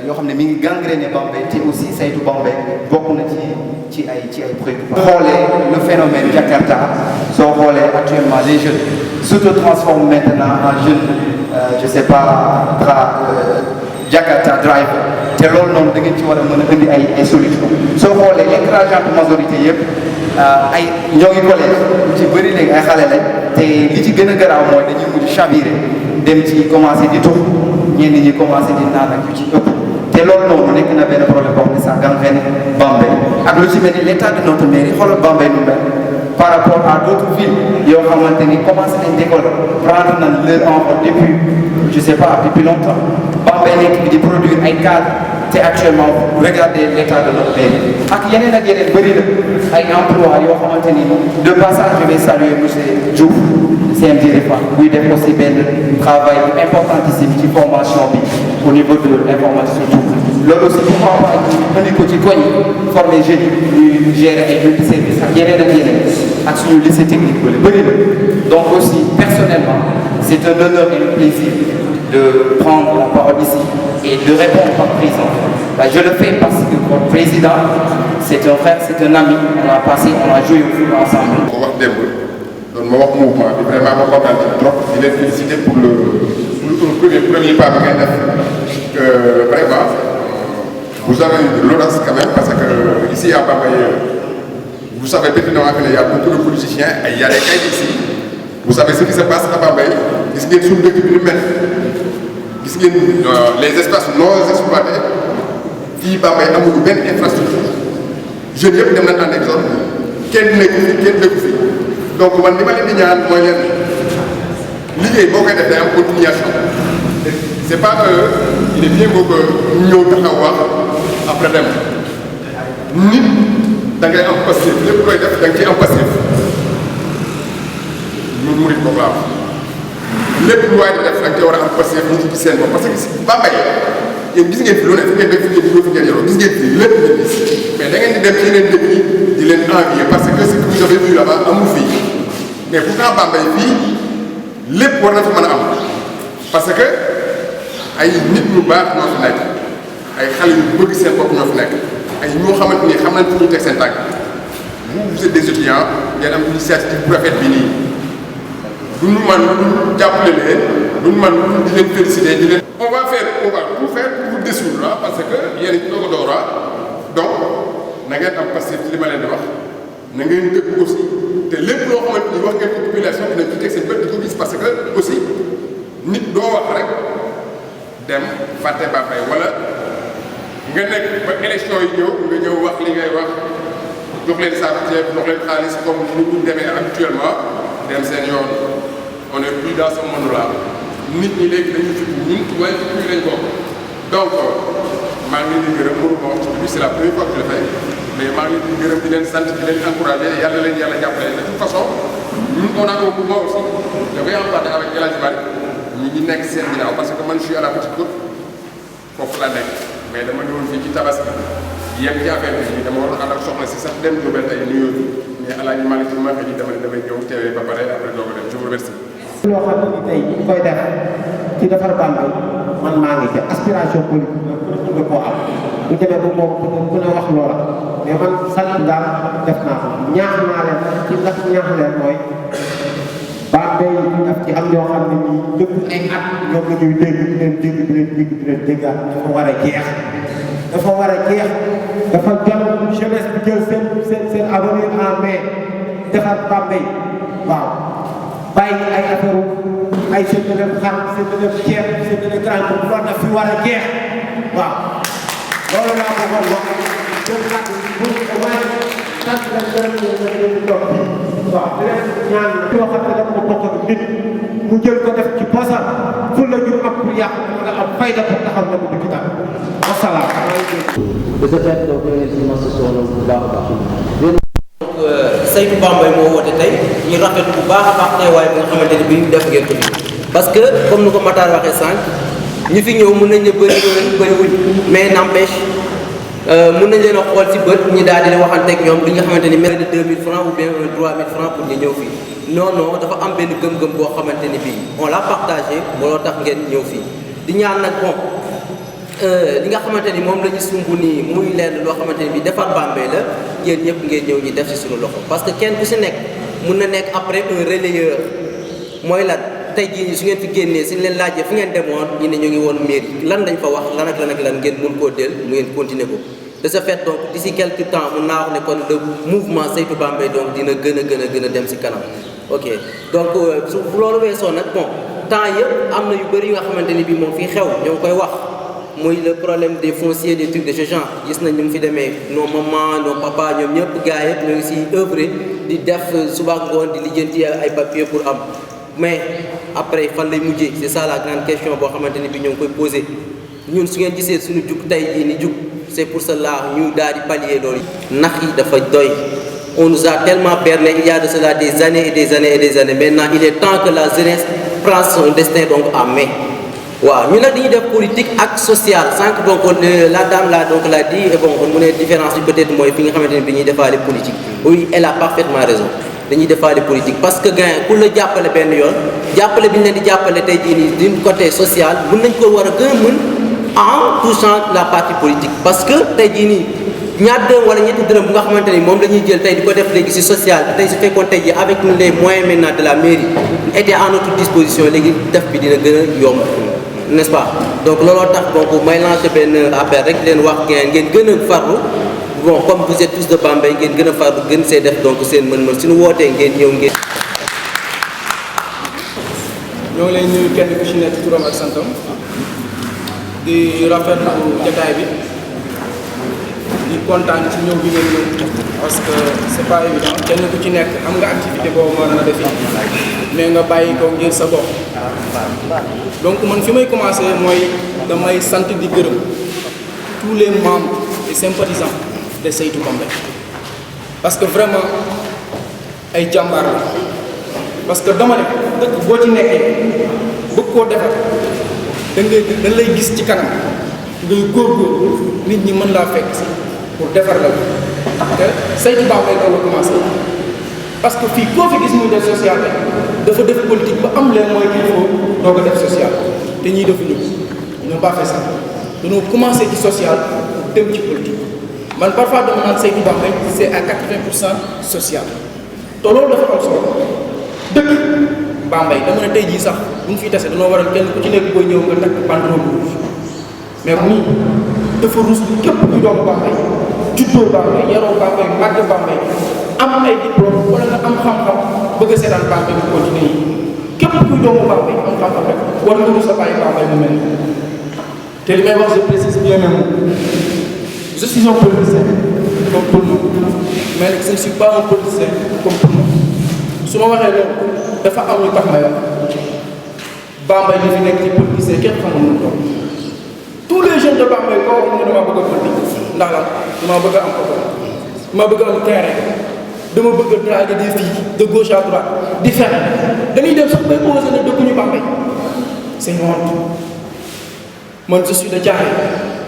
yoo xam ne mi ngi gangréné Bambey te aussi saytu Bambey bokk na ci ay préoccupations. xoolee le phénomène Jakarta soo xoolee actuellement les jeunes s'auto-transforment maintenant en jeunes je sais pas Jakarta driver te loolu noonu da ngeen ci war a mën a indi ay solutions soo xoolee l'écrasante majorité yëpp ay ñoo ngi collège ci bëri léegi ay xale lañ te li ci gën a garaaw mooy dañuy mujj chavirer dem ci commencer di tux ñenn ñi commencé di naan ak yu ci ëpp te loolu noonu nekk na benn problème boo xam ne ça gangrène Bambey ak lu ci mel ni l'état de notre mairie xoolal Bambey nu mel par rapport à d'autres villes yoo xamante ni commencé nañ d'école prendre nañ leur envol depuis je sais pas depuis longtemps Bambey nekk bi di produire ay cadres te actuellement regardez l'état de notre mairie ak yeneen bëri na ay emploi yoo xamante ni de passage je vais saluer monsieur Diouf CMD Refa buy def aussi benn travail importantissime ci formation bi au niveau de l'informatique surtout loolu aussi pourquoi pas indi ko ci koñ former jeunes yi ñuy gérer ay multiservices ak yeneen ak suñu lycée technique bëri na donc aussi personnellement c'est un honneur et un plaisir de prendre la parole ici et de répondre par présent. Je le fais parce que votre président, c'est un frère, c'est un ami. On a joué au foot ensemble. On va démb doon ma wax mouvement bi vraiment ma kontaan ci trop di leen féliciter pour le premier pas bi ngeen def vraiment vous avez eu de l'audace quand même parce que ici à Bambey vous savez pertinemment qu'il y a beaucoup de politiciens et il y a des caïds ici. Vous savez ce qui se passe à Bambey gis ngeen suñu dëkk bi ñu mel gis ngeen les espaces non exploités fii Bambey amuñu benn infrastructure jeunes yëpp dem nañ en exode kenn nekku fi donc man li ma leen di ñaan mooy leen liggéey boo koy def day am continuation c'est pas que il est bien beau que ñëw taxaw wax après dem nit da ngay am passif lépp looy def da nga ciy am passif ñun murit boobu laa wax lépp lu waay di def da nga cee war a am passif ñu ci gis seen bopp parce que Bambey yéen gis ngeen fi lu ne fi ngeen def fi ngeen di fi ngeen yoroo gis ngeen fi lépp ngeen gis mais da ngeen di dem ci yeneen dëkk yi di leen envier parce que ce que vous avez vu là-bas amul fii mais pourtant Bambey fii lépp war na fi mën a am parce que ay nit ñu baax ñoo fi nekk ay xale yu bëgg seen bopp ñoo fi nekk ay ñoo xamante ni xam nañ fi ñuy teg seen tànk vous êtes des étudiants ngeen am initiative bu rafet bi nii duñu man lu jàppale leen duñu man lu di leen féliciter di leen. on va tout faire pour vous dissoudre là parce que yéen a doog a door donc na ngeen am passif ci li ma leen di wax na ngeen dëkk aussi te lépp loo xamante ni wax ngeen ko population bi nañ ci teg seen bët di ko gis parce que aussi nit doo wax rek dem fàtte Bambey wala nga nekk ba élection yi ñëw nga ñëw wax li ngay wax jox leen saaku ceeb jox leen xaalis comme ni ñu demee habituellement dem seen yoon on est plus dans ce monde là nit ñi léegi dañuy fi ñun waaye fi ñu lañ bokk donc maa ngi leen di gërëm mënu ma wax bi c'est la première fois que je le fais mais maa ngi leen di gërëm di leen sant di leen encouragé yàlla leen yàlla jàppale de toute façon ñun on a un mouvement aussi je vais en parler avec El Hadj Malick ñi ngi nekk seen ginnaaw parce que man je suis à la petite côte foofu la nekk mais dama ñëwoon fii ci tabaski yem ci affaire bi dama waroon ànd ak soxna si sax dem Diourbel tey nuyoo mais El Hadj Malick ma xëy dama ne damay ñëw teewee ba pare après doo ko dem je vous remercie. loo xam ne tey ñu koy def ci defar Bambey man maa ngi ci aspiration politique la pour nga koo am bu demee ba moom ku ne wax loola mais man sant daal def naa ko ñaax naa leen ci ndax ñaax leen mooy Bambey daf ci am ñoo xam ne nii depuis ay at ñoom la ñuy dégg di leen déggaat dafa war a jeex dafa war a jeex dafa jot jeunesse bi jël seen avenir en main defar Bambey waaw bàyyi ay affaire ay séddale xar séddale ceeb séddale grand bu loolu daf fi war a jeex waaw loolu laa ko wax jël nag bu waaye sant leen gërëm leen toog waaw di leen ñaan yoo xam ne dafa bokk ak nit mu jël ko def ci posam fu la ñu am pour yàq nga am fayda ko taxaw na mu dëkk daal wasalaam. saytu Bambey moo woote tey ñu rafet bu baax a baax teewaay bi nga xamante ne bii def ngeen ko nii parce que comme ni ko Matar waxee sànq ñi fi ñëw mën nañ ne bëriwuñ mais n'empêche mën nañ leen a xool ci bët ñi daal di waxanteeg ñoom li nga xamante ni mel de 2000 francs ou bien 3000 francs pour ñu ñëw fii non dafa am benn gëm-gëm boo xamante ni bii on l'a partagé moo tax ngeen ñëw fii di ñaan nag bon li nga xamante ni moom la ñu sumb nii muy lenn loo xamante ni bii defar Bambey la yéen ñëpp ngeen ñëw ñi def ci suñu loxo parce que kenn ku ci nekk mun na nekk après un relayeur mooy lan tey jii nii su ngeen fi génnee suñu leen laajee fu ngeen demoon ñu ne ñu ngi woon mairie lan dañ fa wax lan ak lan ngeen mun koo del mu ngeen continuer ko de ce fait donc d'ici quelque temps mun naa wax ne kon le mouvement saytu Bambey donc dina gën a dem ci kanam ok donc su loolu weesoo nag bon temps yëpp am na yu bëri yu nga xamante ni bii moom fii xew ñoo ngi koy wax muy le problème des fonciers des trucs de ce genre gis nañ ñu mu fi demee nos mamans nos papas ñoom ñëpp gars yëpp ñoo ngi si œuvre di def suba ngoon di lijjanti ay papiers pour am mais après fan lay mujjee c'est ça la grande question boo xamante ni bii ñoo ngi koy posé ñun su ngeen gisee suñu jug tey jii ni jug c'est pour cela ñu daal di pallier loolu nax yi dafa doy. On nous a tellement berné il y a de cela des années et des années et des années. Maintenant, il est temps que la jeunesse prenne son destin donc en main. Waaw ñu nag dañuy def politique ak sociale sans que donc la dame là donc l'a dit et bon mu ne différence bi peut-être mooy fi nga xamante ne bi ñuy defaale politique. Oui, elle a parfaitement raison dañuy defaale politique parce que gars ku la jàppale benn yoon jàppale bi ñu leen di jàppale tey jii nii d'une côté social mën nañ ko war a gën a mën en touchant la partie politique parce que tey jii nii. ñaar dërëm wala ñetti dërëm bu nga xamante ni moom la ñuy jël tey di ko def léegi ci social tey su fekkoon tey jii avec les moyens maintenant de la mairie était à notre disposition léegi def bi dina gën a yomb n'est-ce pas donc looloo tax donc may lancer benn appel rek leen wax ngeen gën a farlu bon comme vous êtes tous de Bambey ngeen gën a farlu gën see def donc seen mën-mën suñu wootee ngeen ñëw ngeen. ñoo ngi lay nuyu kenn ku ci nekk turam ak santam di rafetlu jotaay bi. di kontaan ci ñëw bi ngeen ñëw parce que c'est pas évident kenn ku ci nekk am nga activité boobu mën na defi mais nga bàyyi ko ngir sa bopp donc man fi may commencer mooy damay sant di gërëm tous les membres et sympathisants de Saytu Bambey parce que vraiment ay jàmbaar la parce que dama ne dëkk boo ci nekkee bëgg koo defar dañ lay gis ci kanam ngay góorgóorlu nit ñi mën laa fekk si pour defar la te Saytu Bambey la commencé parce que fii koo fi gis muy def social rek dafa def politique ba am leen mooy qu'il faut doo ko def social te ñii defuñu ils n'ont pas fait ça dañoo commencé ci social pour dem ci politique man parfois dama naan Saytu Bambey c'est à 80% social te loolu dafa am solo dëkk Bambey dama ne tey jii sax bu ñu fiy tase dañoo waral kenn ku ci nekk booy ñëw nga takk banderole rouge mais nii dafa ruus képp kuy doomu Bambey juddoo Bambey yaroo Bambey màgg Bambey am ay diplôme wala nga am xam-xam bëgg a seetaan Bambey bu continuer yi képp kuy doomu Bambey am xam-xam rek war nga ruus a bàyyi Bambey mu mel nii te li may wax je précise bien même je suis un politicien comme tout le monde mais nag je ne suis pas un politicien comme tout le monde su ma waxee loolu dafa am lu tax may wax Bambey li fi nekk ci politicien kenn xamul lu toll tous les jeunes de Bambey koo wax ne dama bëgg a politique ndax lan dama bëgg a am oto dama bëgg a am terrain dama bëgg a draguer des filles de gauche à droite di fexe dañuy dem sax bay osé ne dëkkuñu Bambey c'est une honte man je suis de Thiaroye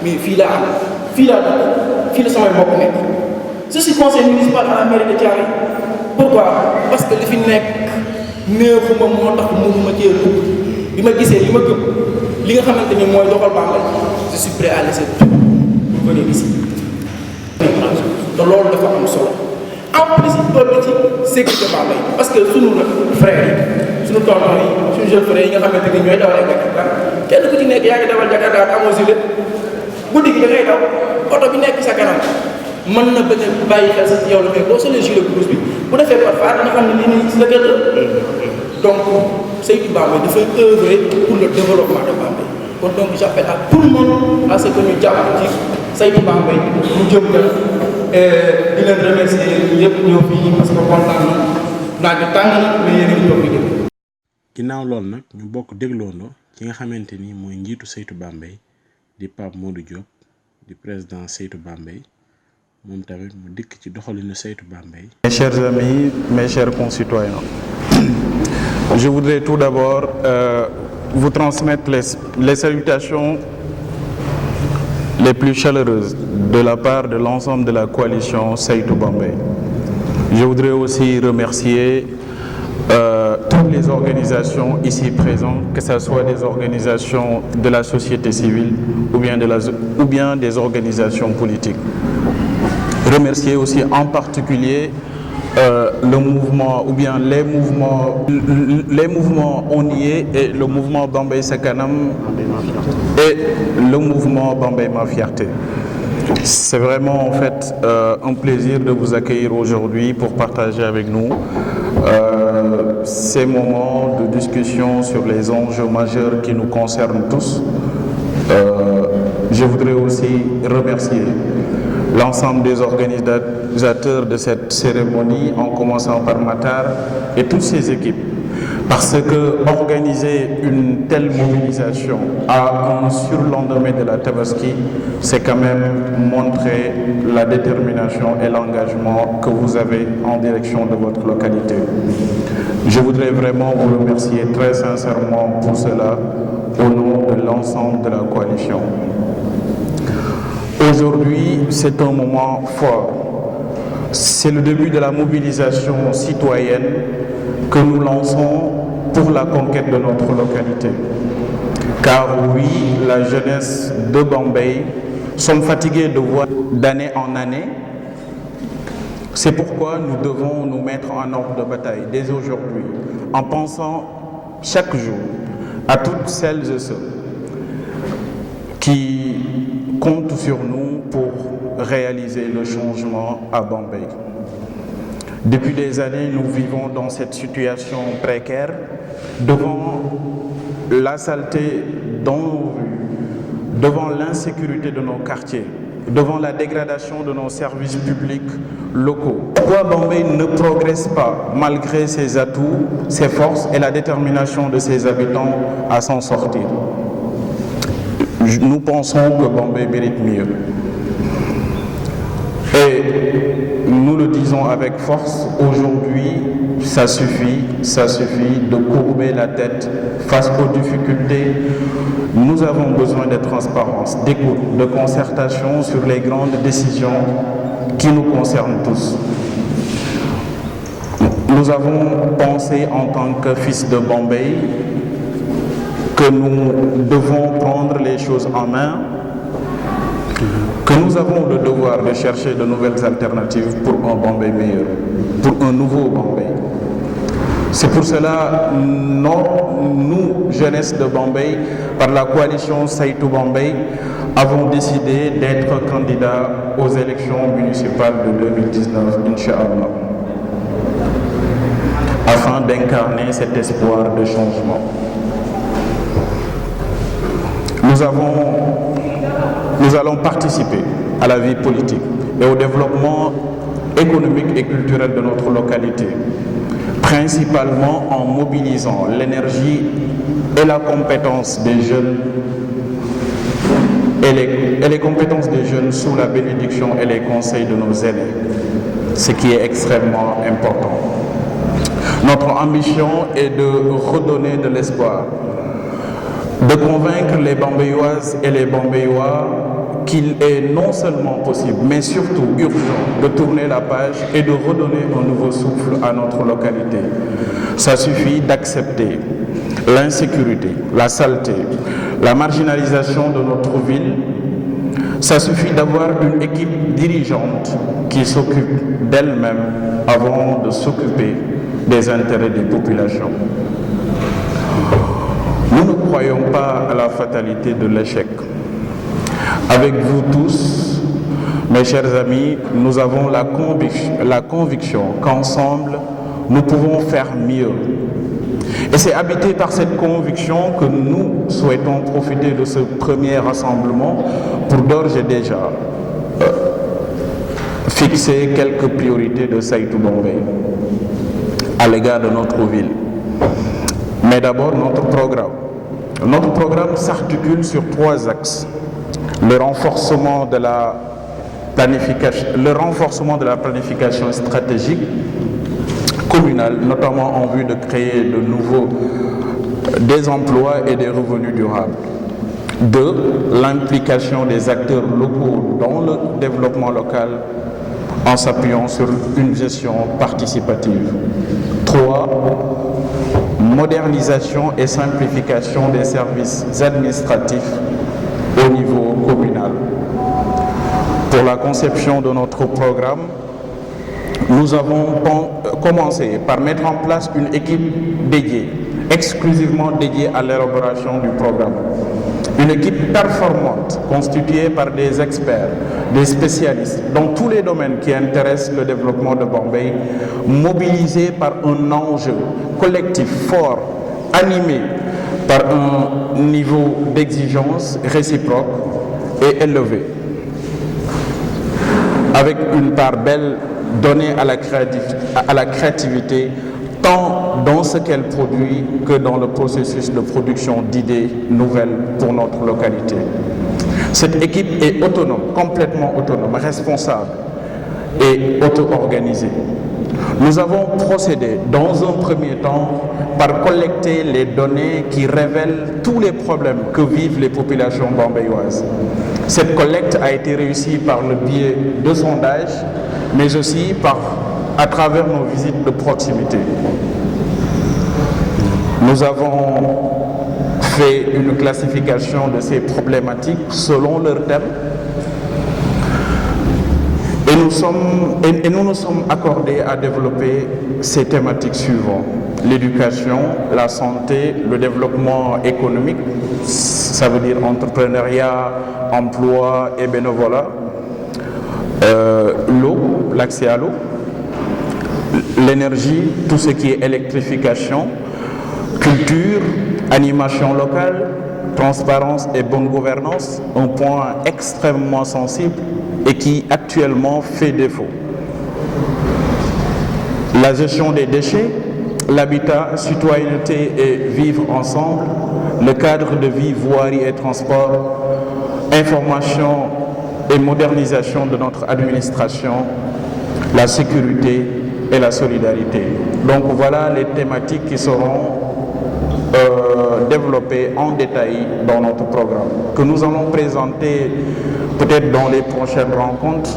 mais fii laa am fii laa dëkk fii la samay mbokk nekk je suis conseiller municipal à la mairie de Thiaroye pourquoi parce que li fi nekk néexuma moo tax mënuma cee dugg bi ma gisee li ma gëm li nga xamante ni mooy doxal Bambey je suis prêt à laisser tout pour venir ici te loolu dafa am solo en plus loolu ci sécurité Bambey parce que sunu nag frères yi sunu tonton yi suñu jeune frères yi nga xamante ni ñooy dawal ay Jakarta kenn ku ci nekk yaa ngi dawal Jakarta amoo gilet guddi gi da ngay daw oto bi nekk sa kanam mën na bañ a bàyyi xel sax yow la mais boo solee gilet rouge bi bu defee parfois dina xam ne lii nii si la gën donc Saytu Bambey dafay œuvrer pour le développement de Bambey kon donc j'appelle à tout le monde à ce que ñu jàpp ci Saytu Bambey mu jëm kan di leen remercier yéen yëpp ñëw fii parce que kontaan na naaj bi tàng na mais yéen a ngi toog di déglu. ginnaaw loolu nag ñu bokk dégloondoo ki nga xamante ni mooy njiitu Saytu Bambey di Pape Modou Diop di président Saytu Bambey moom tamit mu dikk ci doxalinu Saytu Bambey. Mes chers amis, mes chers concitoyens, je voudrais tout d'abord vous transmettre les salutations les plus chaleureuses de la part de l'ensemble de la coalition Saytu Bambey. Je voudrais aussi remercier toutes les organisations ici présentes, que ce soit des organisations de la société civile ou bien des organisations politiques. Remercier aussi en particulier le mouvement ou bien les mouvements On y est et le mouvement Bambey Sa Kanam et le mouvement Bambey Ma Fierté. C'est vraiment en fait un plaisir de vous accueillir aujourd'hui pour partager avec nous ces moments de discussion sur les enjeux majeurs qui nous concernent tous. Je voudrais aussi remercier l'ensemble des organisateurs de cette cérémonie, en commençant par Matar et toutes ses équipes. Parce que organiser une telle mobilisation à un surlendemain de la Tabaski, c'est quand même montrer la détermination et l'engagement que vous avez en direction de votre localité. Je voudrais vraiment vous remercier très sincèrement pour cela, au nom de l'ensemble de la coalition. Aujourd'hui, c'est un moment fort. C'est le début de la mobilisation citoyenne que nous lançons pour la conquête de notre localité. Car oui, la jeunesse de Bambey sommes fatigués de voir d'année en année. C'est pourquoi nous devons nous mettre en ordre de bataille dès aujourd'hui, en pensant chaque jour à toutes celles et ceux qui comptent sur nous pour réaliser le changement à Bambey. Depuis des années, nous vivons dans cette situation précaire, devant la saleté dans nos rues, devant l'insécurité de nos quartiers, devant la dégradation de nos services publics locaux. Pourquoi Bambey ne progresse pas malgré ses atouts, ses forces et la détermination de ses habitants à s'en sortir? Nous pensons que Bambey mérite mieux. Et nous le disons avec force, aujourd'hui, ça suffit de courber la tête face aux difficultés. Nous avons besoin de transparence, d'écoute, de concertation sur les grandes décisions qui nous concernent tous. Nous avons pensé en tant que fils de Bambey que nous devons prendre les choses en main, que nous avons le devoir de chercher de nouvelles alternatives pour un Bambey meilleur, pour un nouveau Bambey. C'est pour cela, nous, jeunesse de Bambey, par la coalition Saytu Bambey, avons décidé d'être candidats aux élections municipales de 2019, Inch'Allah, afin d'incarner cet espoir de changement. Nous allons participer à la vie politique et au développement économique et culturel de notre localité, principalement en mobilisant l'énergie et la compétence des jeunes et les compétences des jeunes sous la bénédiction et les conseils de nos aînés, ce qui est extrêmement important. Notre ambition est de redonner de l'espoir, de convaincre les Bambeyoises et les Bambeyois qu'il est non seulement possible, mais surtout urgent de tourner la page et de redonner un nouveau souffle à notre localité. Ça suffit d'accepter l'insécurité, la saleté, la marginalisation de notre ville. Ça suffit d'avoir une équipe dirigeante qui s'occupe d'elle-même avant de s'occuper des intérêts des populations. Nous ne croyons pas à la fatalité de l'échec. Avec vous tous, mes chers amis, nous avons la conviction qu'ensemble, nous pouvons faire mieux. Et c'est habité par cette conviction que nous souhaitons profiter de ce premier rassemblement pour d'ores et déjà fixer quelques priorités de Saytu Bambey à l'égard de notre ville. Mais d'abord, notre programme. Notre programme s'articule sur 3 axes. Le renforcement de la planification stratégique communale, notamment en vue de créer des emplois et des revenus durables. 2. L'implication des acteurs locaux dans le développement local en s'appuyant sur une gestion participative. 3. Modernisation et simplification des services administratifs au niveau communal. Pour la conception de notre programme, nous avons commencé par mettre en place une équipe dédiée, exclusivement dédiée à l'élaboration du programme. Une équipe performante constituée par des experts, des spécialistes dans tous les domaines qui intéressent le développement de Bambey, mobilisés par un enjeu collectif fort, animé par un niveau d'exigence réciproque et élevé, avec une part belle donnée à la créativité, tant dans ce qu'elle produit que dans le processus de production d'idées nouvelles pour notre localité. Cette équipe est autonome, complètement autonome, responsable et auto-organisée. Nous avons procédé dans un premier temps par collecter les données qui révèlent tous les problèmes que vivent les populations bambayoises. Cette collecte a été réussie par le biais de sondages, mais aussi à travers nos visites de proximité. Nous avons fait une classification de ces problématiques selon leur thème et nous nous sommes accordés à développer ces thématiques suivantes: l'éducation, la santé, le développement économique, ça veut dire entrepreneuriat, emploi et bénévolat, l'eau, l'accès à l'eau, l'énergie, tout ce qui est électrification, culture, animation locale, transparence et bonne gouvernance, un point extrêmement sensible et qui actuellement fait défaut. La gestion des déchets, l'habitat, citoyenneté et vivre ensemble, le cadre de vie, voirie et transport, information et modernisation de notre administration, la sécurité et la solidarité. Donc voilà les thématiques qui seront développées en détail dans notre programme, que nous allons présenter peut-être dans les prochaines rencontres.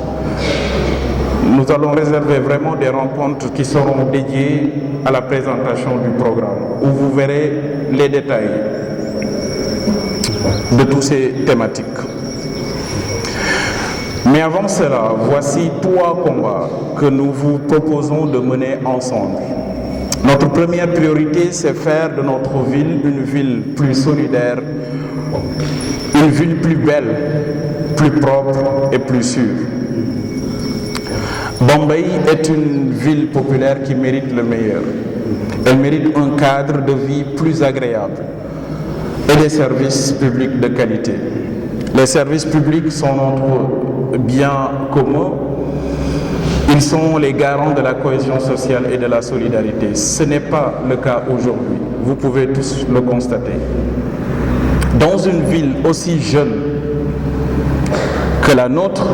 Nous allons réserver vraiment des rencontres qui seront dédiées à la présentation du programme, où vous verrez les détails de toutes ces thématiques. Mais avant cela, voici 3 combats que nous vous proposons de mener ensemble. Notre première priorité, c'est faire de notre ville une ville plus solidaire, une ville plus belle, plus propre et plus sûre. Bambey est une ville populaire qui mérite le meilleur. Elle mérite un cadre de vie plus agréable et des services publics de qualité. Les services publics sont notre bien commun. Ils sont les garants de la cohésion sociale et de la solidarité. Ce n'est pas le cas aujourd'hui. Vous pouvez tous le constater. Dans une ville aussi jeune que la nôtre,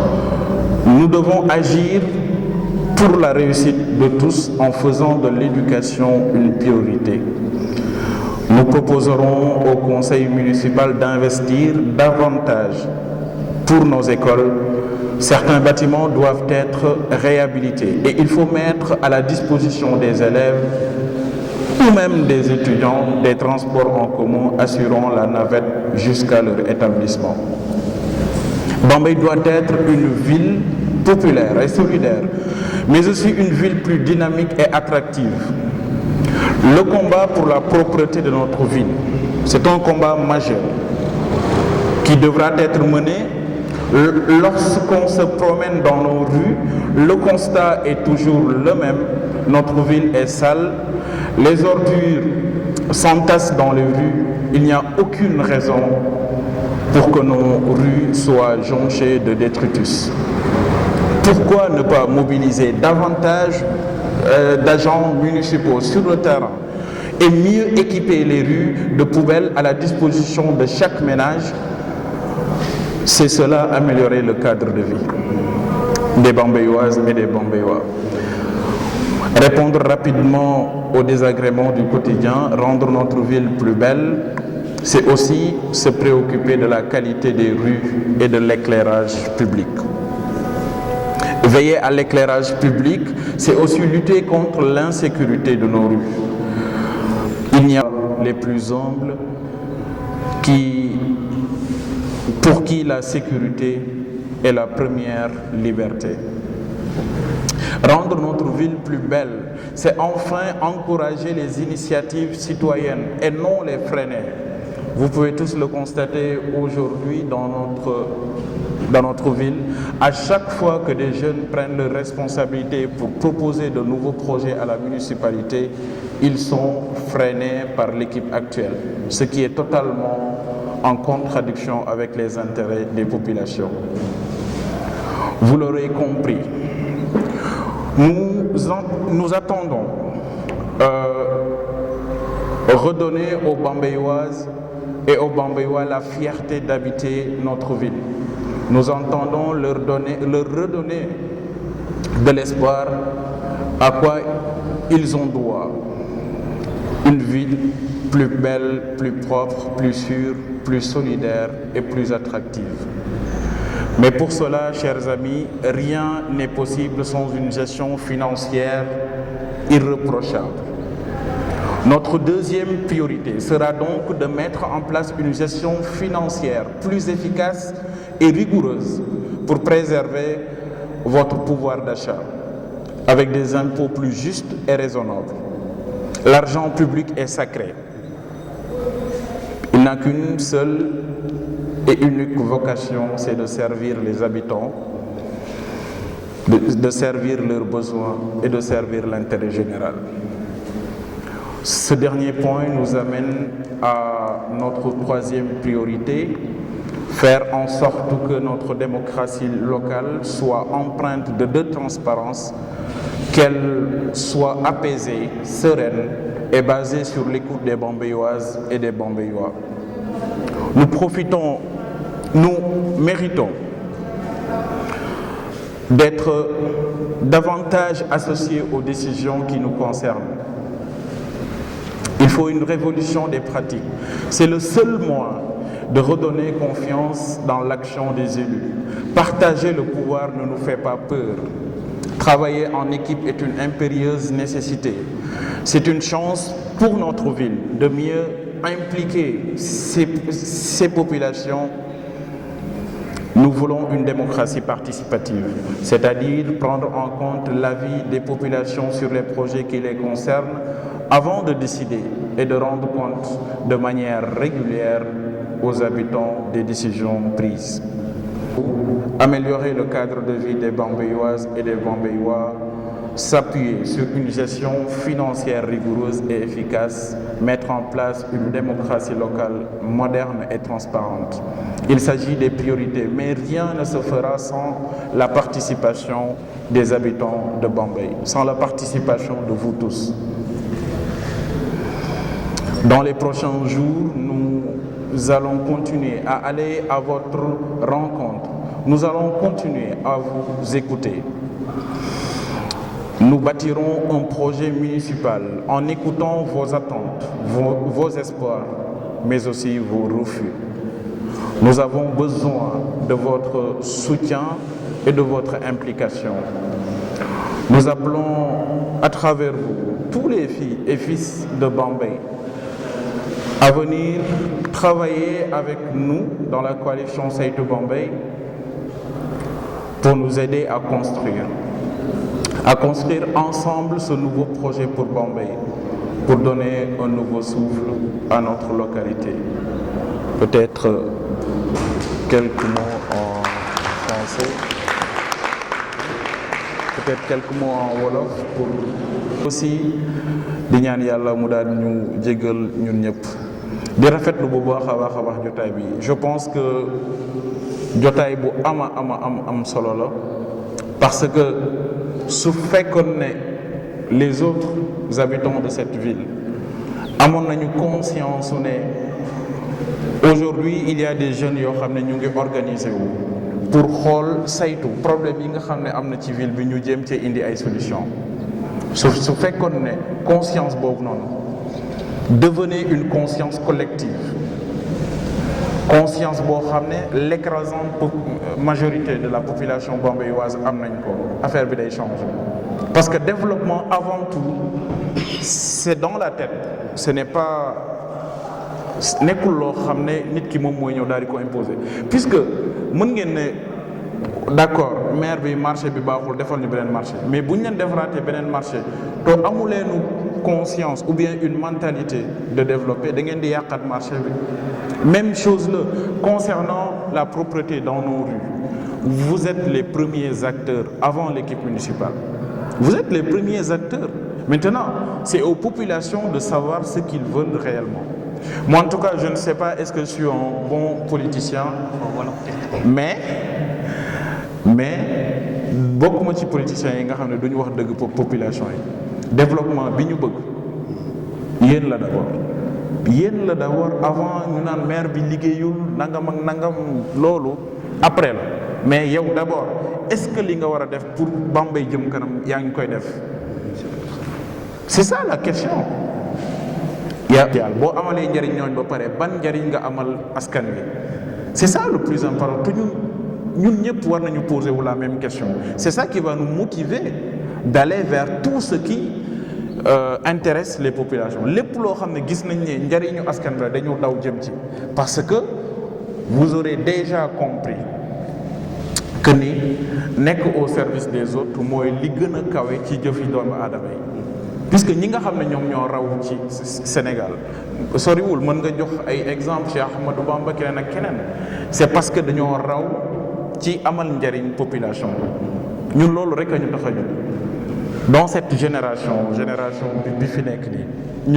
nous devons agir pour la réussite de tous en faisant de l'éducation une priorité. Nous proposerons au conseil municipal d'investir davantage pour nos écoles. Certains bâtiments doivent être réhabilités et il faut mettre à la disposition des élèves ou même des étudiants des transports en commun assurant la navette jusqu'à leur établissement. Bambey doit être une ville populaire et solidaire, mais aussi une ville plus dynamique et attractive. Le combat pour la propreté de notre ville, c'est un combat majeur qui devra être mené. Lorsqu'on se promène dans nos rues, le constat est toujours le même. Notre ville est sale, les ordures s'entassent dans les rues. Il n'y a aucune raison pour que nos rues soient jonchées de détritus. Pourquoi ne pas mobiliser davantage d'agents municipaux sur le terrain et mieux équiper les rues de poubelles à la disposition de chaque ménage? C'est cela, améliorer le cadre de vie des Bambayoises et des Bambayois. Répondre rapidement aux désagréments du quotidien, rendre notre ville plus belle, c'est aussi se préoccuper de la qualité des rues et de l'éclairage public. Veiller à l'éclairage public, c'est aussi lutter contre l'insécurité de nos rues. Il y a les plus humbles pour qui la sécurité est la première liberté. Rendre notre ville plus belle, c'est enfin encourager les initiatives citoyennes et non les freiner. Vous pouvez tous le constater aujourd'hui dans notre dans notre ville. À chaque fois que des jeunes prennent leurs responsabilités pour proposer de nouveaux projets à la municipalité, ils sont freinés par l'équipe actuelle, ce qui est totalement en contradiction avec les intérêts des populations. Vous l'aurez compris, nous attendons redonner aux Bambéyoises et aux Bambéyois la fierté d'habiter notre ville. Nous entendons leur redonner de l'espoir à quoi ils ont droit. Une ville plus belle, plus propre, plus sûre, plus solidaire et plus attractive. Mais pour cela, chers amis, rien n'est possible sans une gestion financière irréprochable. Notre deuxième priorité sera donc de mettre en place une gestion financière plus efficace et rigoureuse pour préserver votre pouvoir d'achat avec des impôts plus justes et raisonnables. L'argent public est sacré. Il n'a qu'une seule et unique vocation, c'est de servir les habitants, de servir leurs besoins et de servir l'intérêt général. Ce dernier point nous amène à notre troisième priorité, faire en sorte que notre démocratie locale soit empreinte de transparence, qu'elle soit apaisée, sereine et basée sur l'écoute des Bambéyoises et des Bambéyois. Nous méritons d'être davantage associés aux décisions qui nous concernent. Il faut une révolution des pratiques. C'est le seul moyen de redonner confiance dans l'action des élus. Partager le pouvoir ne nous fait pas peur. Travailler en équipe est une impérieuse nécessité. C'est une chance pour notre ville de mieux impliquer ces populations. Nous voulons une démocratie participative, c'est-à-dire prendre en compte l'avis des populations sur les projets qui les concernent avant de décider et de rendre compte de manière régulière aux habitants des décisions prises. Améliorer le cadre de vie des Bambéyoises et des Bambéyois, s'appuyer sur une gestion financière rigoureuse et efficace, mettre en place une démocratie locale moderne et transparente. Il s'agit des priorités, mais rien ne se fera sans la participation des habitants de Bambey, sans la participation de vous tous. Dans les prochains jours, nous allons continuer à aller à votre rencontre. Nous allons continuer à vous écouter. Nous bâtirons un projet municipal en écoutant vos attentes, vos espoirs, mais aussi vos refus. Nous avons besoin de votre soutien et de votre implication. Nous appelons à travers vous tous les filles et fils de Bambey à venir travailler avec nous dans la coalition Saytu Bambey pour nous aider à construire ensemble ce nouveau projet pour Bambey, pour donner un nouveau souffle à notre localité. Peut-être quelques mots en français, peut-être quelques mots en wolof pour aussi di ñaan yàlla mu daal ñu jégal ñun ñëpp di rafetlu bu baax a baax jotaay bi. Je pense que jotaay bu am solo la parce que su fekkoon ne les autres habitants de cette ville amoon nañu conscience ne aujourd'hui il y a des jeunes yoo xam ne ñu ngi organiser wu pour xool saytu problème yi nga xam ne am na ci ville bi ñu jéem cee indi ay solutions su fekkoon ne conscience boobu noonu devenait une conscience collective, conscience boo xam ne l'écrasante majorité de la population bambéyoise am nañ ko affaire bi day changer parce que développement avant tout c'est dans la tête, ce n'est pas nekkul loo xam ne nit ki moom mooy ñëw daal di ko imposer puisque mën ngeen ne d'accord maire bi marché bi baaxul defal ñu beneen marché mais bu ñu leen defaraatee beneen marché to amuleenu conscience ou bien une mentalité de développer da ngeen di yàqat marché bi. Même chose là concernant la propreté dans nos rues. vous êtes les premiers acteurs avant l'équipe municipale. Vous êtes les premiers acteurs. Maintenant, c'est aux populations de savoir ce qu'ils veulent réellement. Moi, en tout cas, je ne sais pas est-ce que je suis un bon politicien, mais bokkuma ci politiciens yi nga xam ne duñu wax dëgg pour population yi. Développement bi ñu bëgg yéen la d'abord. Yéen la d'abord avant ñu naan maire bi liggéeyul nangam ak nangam loolu après la mais yow d'abord est-ce que li nga war a def pour Bambey jëm kanam yaa ngi koy def. C'est ça la question. Boo amalee njariñ ñooñ ba pare ban njariñ nga amal askan wi. C'est ça le plus important. Te ñun ñëpp war nañu poser wu la même question. C'est ça qui va nous motiver d'aller vers tout ce qui intéresse les populations. Lépp loo xam ne gis nañ ne njariñu askan wi dañu daw jëm ci parce que vous aurez déjà compris que ni nekk au service des autres mooy li gën a kawe ci jëfi doomu aadama yi. Puisque ñi nga xam ne ñoom ñoo raw ci Sénégal soriwul mën nga jox ay exemple Cheikh Ahmadou Bamba keneen ak keneen c'est parce que dañoo raw ci amal njariñ population ñun loolu rek a ñu tax a jóg dans cette génération bi fi nekk nii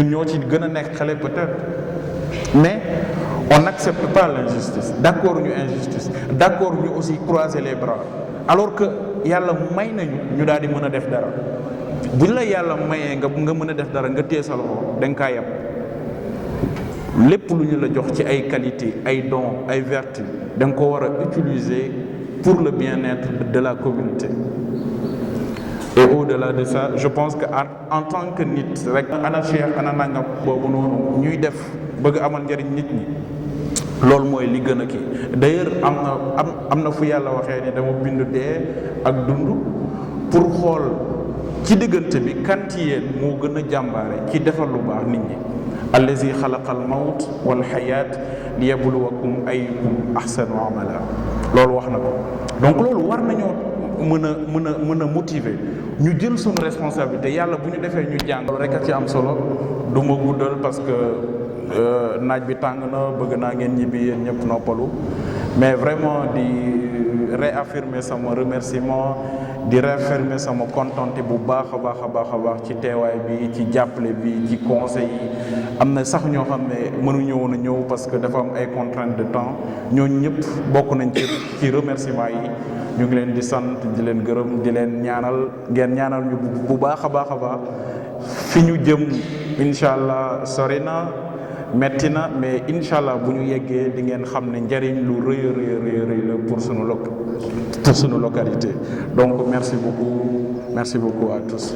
ñun ñoo ci gën a nekk xale peut-être mais on n'accepte pas l'injustice d'accord ñu injustice d'accord ñu aussi croiser les bras alors que yàlla may nañu ñu daal di mën a def dara bu ñu la yàlla mayee nga mën a def dara nga téye sa loxo da nga kaa yab lépp lu ñu la jox ci ay qualité ay dons ay vertus da nga ko war a utiliser pour le bien-être de la communauté. Et au-delà de ça je pense que en tant que nit rek ana Cheikh ana nangam boobu noonu ñuy def bëgg amal njariñ nit ñi loolu mooy li gën a kii d'ailleurs am na fu yàlla waxee ni dama bind dee ak dund pour xool ci diggante bi kan ci yéen moo gën a jàmbaare ci defal lu baax nit ñi allazi xalaqal mawt wal xayaat liyabluwakum ayyukum ahsanu amala loolu wax na ko donc loolu war nañoo mën a motiver ñu jël suñu responsabilité yàlla bu ñu defee ñu jàng loolu rek a ci am solo du ma guddal parce que naaj bi tàng na bëgg naa ngeen ñibbi yéen ñëpp noppalu mais vraiment di réaffirmer sama remerciement di réaffirmer sama contenté bu baax a baax ci teewaay bi ci jàppale bi ci conseil yi am na sax ñoo xam ne mënuñu woon a ñëw parce que dafa am ay contraintes de temps ñooñu ñëpp bokk nañ ci remerciement yi ñu ngi leen di sant di leen gërëm di leen ñaanal ngeen ñaanal ñu bu baax a baax fi ñu jëm incha allah sori na metti na mais incha allah bu ñu yeggee di ngeen xam ne njariñ lu rëy la pour sunu localité donc merci beaucoup à tous.